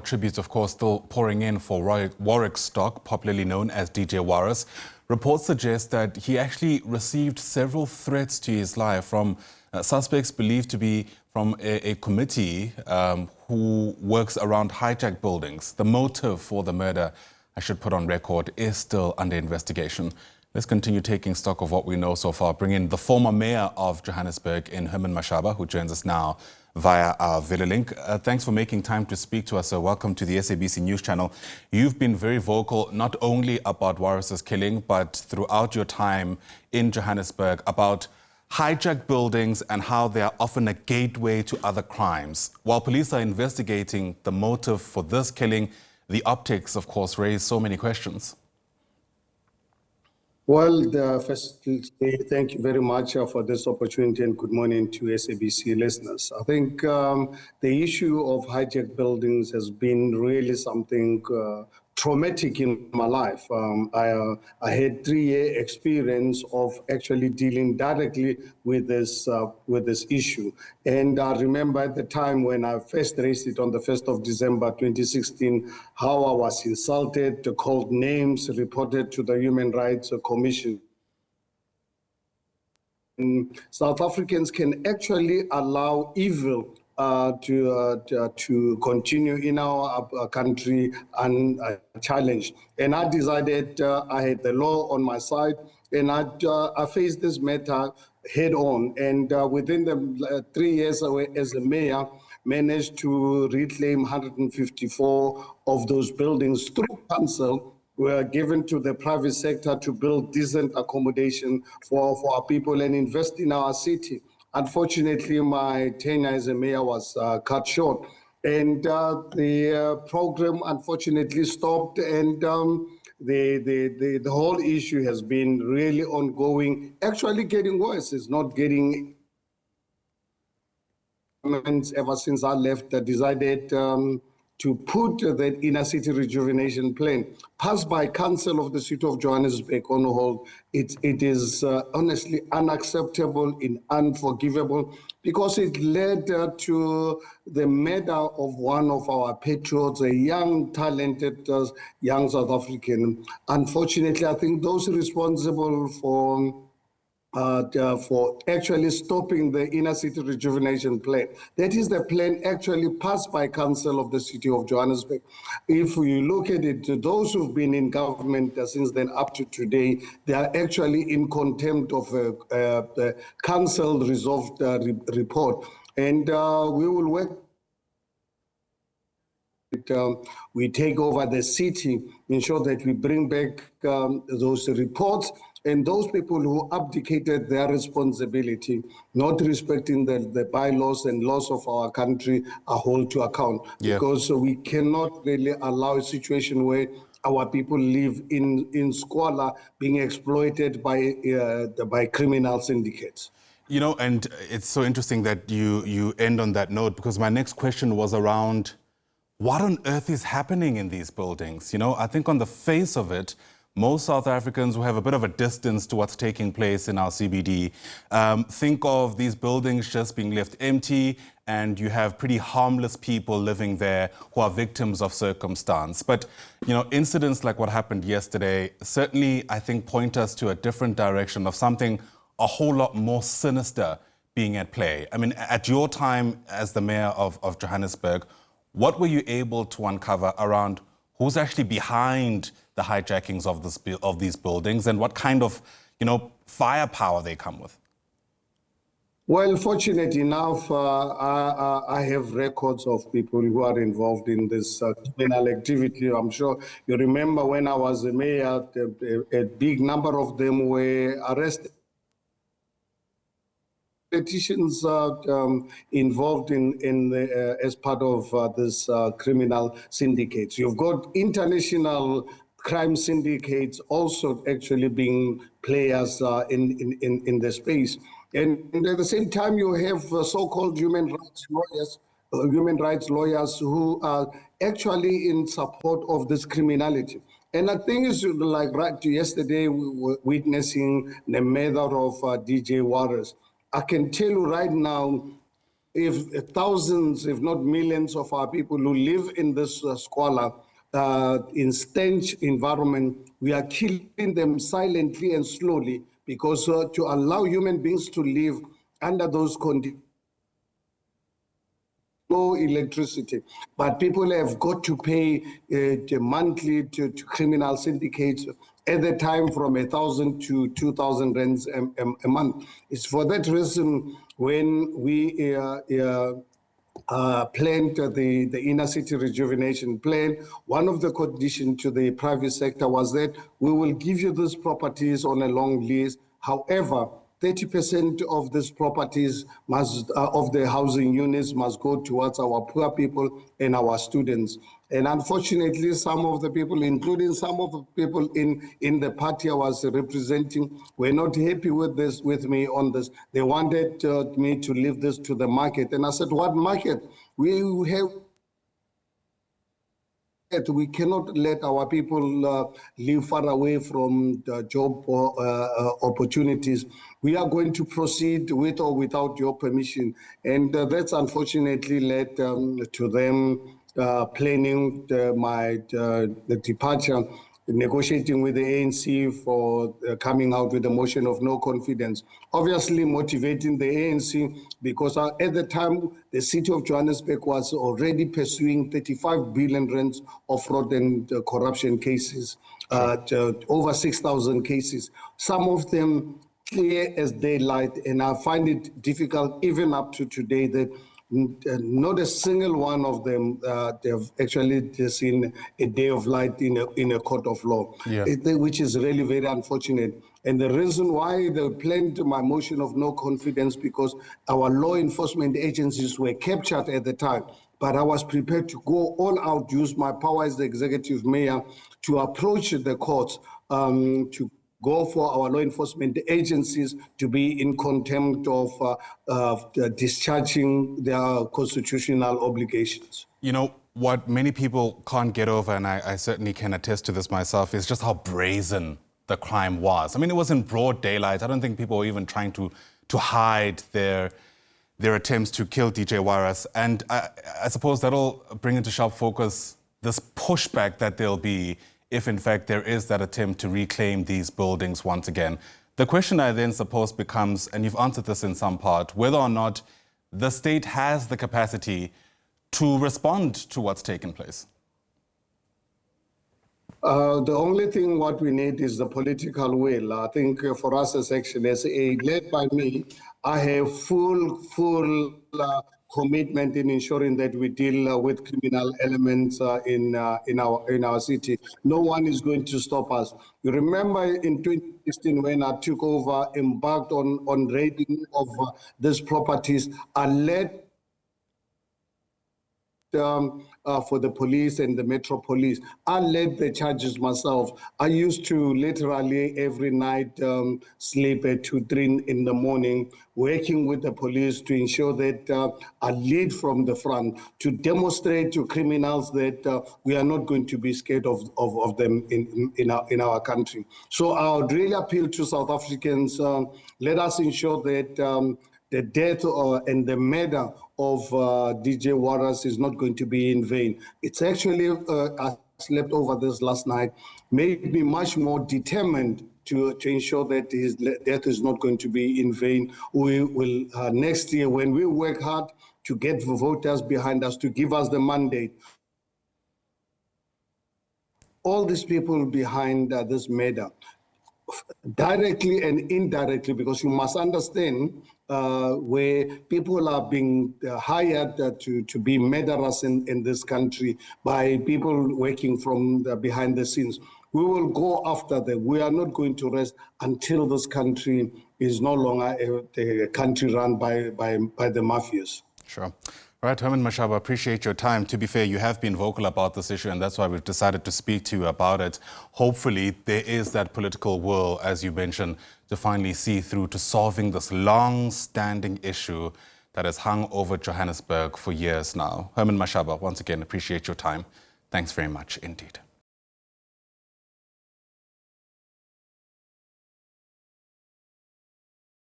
tributes, of course, still pouring in for Warrick Stock, popularly known as DJ Warras. Reports suggest that he actually received several threats to his life from suspects believed to be from a committee who works around hijacked buildings. The motive for the murder, I should put on record, is still under investigation. Let's continue taking stock of what we know so far. Bring in the former mayor of Johannebsurg Herman Mashaba, who joins us now via our video link. Thanks for making time to speak to us, sir. Welcome to the SABC News Channel. You've been very vocal, not only about Warras' killing, but throughout your time in Johannebsurg, about hijacked buildings and how they are often a gateway to other crimes. While police are investigating the motive for this killing, the optics, of course, raise so many questions. Well, firstly, thank you very much for this opportunity and good morning to SABC listeners. I think the issue of hijacked buildings has been really something traumatic in my life. I had 3-year experience of actually dealing directly with this issue. And I remember at the time when I first raised it on the 1st of December 2016, how I was insulted, called names, reported to the Human Rights Commission. South Africans can actually allow evil to continue in our country unchallenged. And I decided I had the law on my side, and I faced this matter head on. And within the 3 years as a mayor, managed to reclaim 154 of those buildings through council, were given to the private sector to build decent accommodation for our people and invest in our city. Unfortunately, my tenure as a mayor was cut short, and the program unfortunately stopped, and the whole issue has been really ongoing, actually getting worse. It's not getting ever since I left. I decided to put the inner city rejuvenation plan passed by council of the city of Johannesburg on hold. It is honestly unacceptable and unforgivable, because it led to the murder of one of our patriots, a young, talented young South African. Unfortunately, I think those responsible for actually stopping the inner city rejuvenation plan. That is the plan actually passed by council of the city of Johannesburg. If we look at it, those who've been in government since then up to today, they are actually in contempt of the council resolved report. And we will work. We take over the city, ensure that we bring back those reports, and those people who abdicated their responsibility, not respecting the bylaws and laws of our country, are held to account. Yeah. Because we cannot really allow a situation where our people live in squalor, being exploited by criminal syndicates. You know, and it's so interesting that you end on that note, because my next question was around what on earth is happening in these buildings? You know, I think on the face of it, most South Africans who have a bit of a distance to what's taking place in our CBD think of these buildings just being left empty, and you have pretty harmless people living there who are victims of circumstance. But, you know, incidents like what happened yesterday certainly, I think, point us to a different direction of something a whole lot more sinister being at play. I mean, at your time as the mayor of Johannebsurg, what were you able to uncover around who's actually behind the hijackings of these buildings, and what kind of, you know, firepower they come with? Well, fortunately enough, I have records of people who are involved in this criminal activity. I'm sure you remember when I was a mayor, a big number of them were arrested. Politicians involved as part of this criminal syndicates. You've got international crime syndicates also actually being players in the space. And at the same time, you have so-called human rights lawyers who are actually in support of this criminality. And I think it's like right yesterday, we were witnessing the murder of DJ Warras. I can tell you right now, if thousands, if not millions of our people who live in this squalor, in stench environment, we are killing them silently and slowly because to allow human beings to live under those conditions, no electricity, but people have got to pay monthly to criminal syndicates at the time from 1,000 to 2,000 rands a month. It's for that reason when we planned the inner city rejuvenation plan, one of the conditions to the private sector was that we will give you these properties on a long lease. However, 30% of these properties must, of the housing units must go towards our poor people and our students. And unfortunately, some of the people, including some of the people in the party I was representing, were not happy with me on this. They wanted me to leave this to the market. And I said, what market? We cannot let our people live far away from the job opportunities. We are going to proceed with or without your permission. And that's unfortunately led to them planning the departure, negotiating with the ANC for coming out with a motion of no confidence. Obviously motivating the ANC because at the time, the city of Johannesburg was already pursuing 35 billion rands of fraud and corruption cases, over 6,000 cases. Some of them clear as daylight, and I find it difficult even up to today that not a single one of them they've actually seen a day of light in a court of law, which is really very unfortunate. And the reason why they planned my motion of no confidence because our law enforcement agencies were captured at the time. But I was prepared to go all out, use my power as the executive mayor to approach the courts to go for our law enforcement agencies to be in contempt of discharging their constitutional obligations. You know, what many people can't get over, and I certainly can attest to this myself, is just how brazen the crime was. I mean, it was in broad daylight. I don't think people were even trying to hide their attempts to kill DJ Warras. And I suppose that'll bring into sharp focus this pushback that there'll be if in fact there is that attempt to reclaim these buildings once again. The question I then suppose becomes, and you've answered this in some part, whether or not the state has the capacity to respond to what's taken place. The only thing what we need is the political will. I think for us as ActionSA, led by me, I have full commitment in ensuring that we deal with criminal elements in our city. No one is going to stop us. You remember in 2016 when I took over, embarked on raiding of these properties, I led for the police and the Metro Police. I led the charges myself. I used to literally every night sleep at 2, 3 in the morning, working with the police to ensure that I lead from the front to demonstrate to criminals that we are not going to be scared of them in our country. So I would really appeal to South Africans, let us ensure that the death and the murder of DJ Warras is not going to be in vain. It's actually, I slept over this last night, made me much more determined to ensure that his death is not going to be in vain. We will, next year, when we work hard to get the voters behind us, to give us the mandate, all these people behind this murder, directly and indirectly, because you must understand where people are being hired to be murderers in this country by people working from behind the scenes. We will go after them. We are not going to rest until this country is no longer a country run by the mafias. Sure. All right, Herman Mashaba, appreciate your time. To be fair, you have been vocal about this issue, and that's why we've decided to speak to you about it. Hopefully, there is that political will, as you mentioned, to finally see through to solving this long-standing issue that has hung over Johannesburg for years now. Herman Mashaba, once again, appreciate your time. Thanks very much indeed.